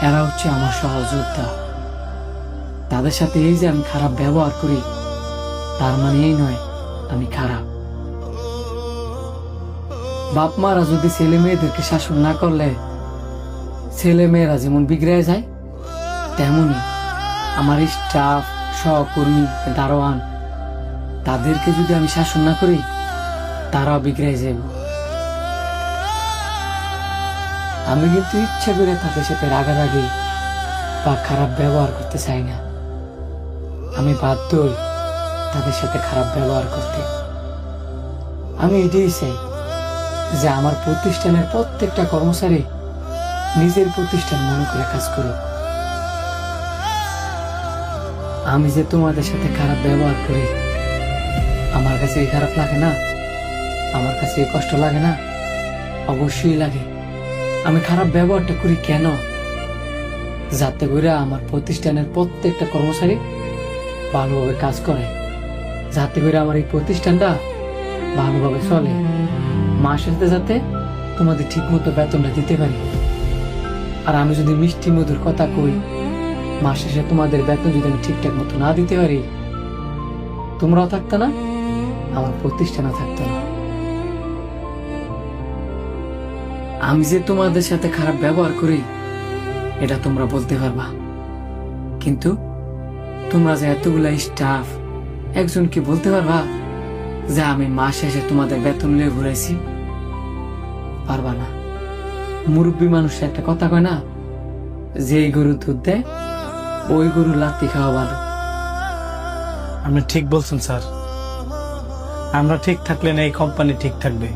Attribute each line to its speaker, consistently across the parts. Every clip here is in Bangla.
Speaker 1: এরা হচ্ছে আমার সহযোদ্ধা। তাদের সাথে এই যে আমি খারাপ ব্যবহার করি, তার মানে এই নয় আমি খারাপ। বাপ মারা যদি ছেলে মেয়েদেরকে শাসন না করলে ছেলে মেয়েরা যেমন বিগড়ে যায়, তেমনি আমার স্টাফ, সহকর্মী, দারোয়ান তাদেরকে যদি আমি শাসন না করি তারাও বিগড়ে যাব। আমি কিন্তু ইচ্ছা করে তাদের সাথে রাগারাগি বা খারাপ ব্যবহার করতে চাই না। আমি বাধ্যই তাদের সাথে খারাপ ব্যবহার করতে। আমি এটাই চাই যে আমার প্রতিষ্ঠানের প্রত্যেকটা কর্মচারী নিজের প্রতিষ্ঠান মনে করে কাজ করুক। আমি যে তোমাদের সাথে খারাপ ব্যবহার করি, আমার কাছে এই খারাপ লাগে না? আমার কাছে এই কষ্ট লাগে না? অবশ্যই লাগে। আমি খারাপ ব্যবহারটা করি কেন? যাতে করে আমার প্রতিষ্ঠানের প্রত্যেকটা কর্মচারী ভালোভাবে কাজ করে, যাতে করে আমার এই প্রতিষ্ঠানটা ভালোভাবে চলে, মাসের যাতে তোমাদের ঠিক মতো বেতনটা দিতে পারি। আর আমি যদি মিষ্টি মধুর কথা কই, মাস শেষে তোমাদের বেতন যদি আমি ঠিকঠাক মতো না দিতে পারি, তোমরাও থাকতো না, আমার প্রতিষ্ঠানও থাকতো না। আমি যে তোমাদের সাথে খারাপ ব্যবহার করি এটা তোমরা বলতে পারবা, কিন্তু তোমরা যে এতগুলা স্টাফ, একজনকে বলতে পারবা যে আমি মাস শেষে তোমাদের বেতন নিয়ে ঘুরাইছি? পারবা না। মুরব্বী মানুষ একটা কথা কয় না, যে গরু দুধ দেয় ওই গরু লাত্তি খাওয়া ভালো।
Speaker 2: আপনি ঠিক বলছেন স্যার। আমরা ঠিক থাকলে না এই কোম্পানি ঠিক থাকবে।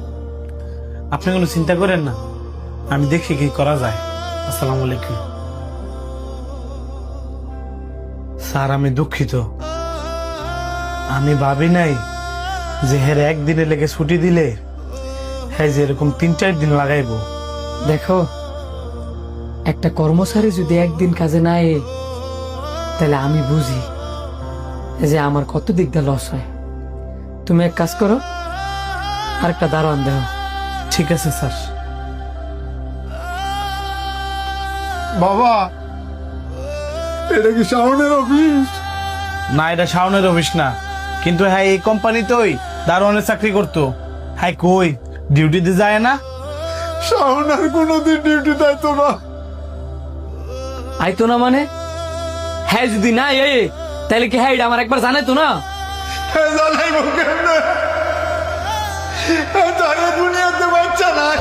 Speaker 2: আপনি কোনো চিন্তা করেন না, আমি দেখি কি করা যায়। আসসালামু আলাইকুম স্যার। আমি দুঃখিত, আমি ভাবি নাই যে হের একদিনে লেগে ছুটি দিলে হ্যাঁ যে এরকম 3-4 দিন লাগাইবো।
Speaker 1: দেখো, একটা কর্মচারী যদি একদিন কাজে না এ, তাহলে আমি বুঝি যে আমার কত দিক দিয়ে লস হয়। তুমি এক কাজ করো, আরেকটা দারোয়ান দেও।
Speaker 2: ঠিক আছে স্যার।
Speaker 3: বাবা, এটা কি শাওনের অফিস?
Speaker 2: না, এটা শাওনের অফিস না, কিন্তু হ্যাঁ এই কোম্পানিতেই দারোয়ানের চাকরি করতো। হ্যাঁ কই ডিউটিতে যায় না?
Speaker 3: শাওন আর কোনোদিন ডিউটি দেয়তো না।
Speaker 1: আইতো না মানে? হ্যাঁ যদি না এ, তাহলে কি হ্যাঁ এটা আমার একবার জানাই তো না?
Speaker 3: হ্যাঁ জানাইব কেমনে? হ্যাঁ জানে দুনিয়াতে বাচ্চা নাই।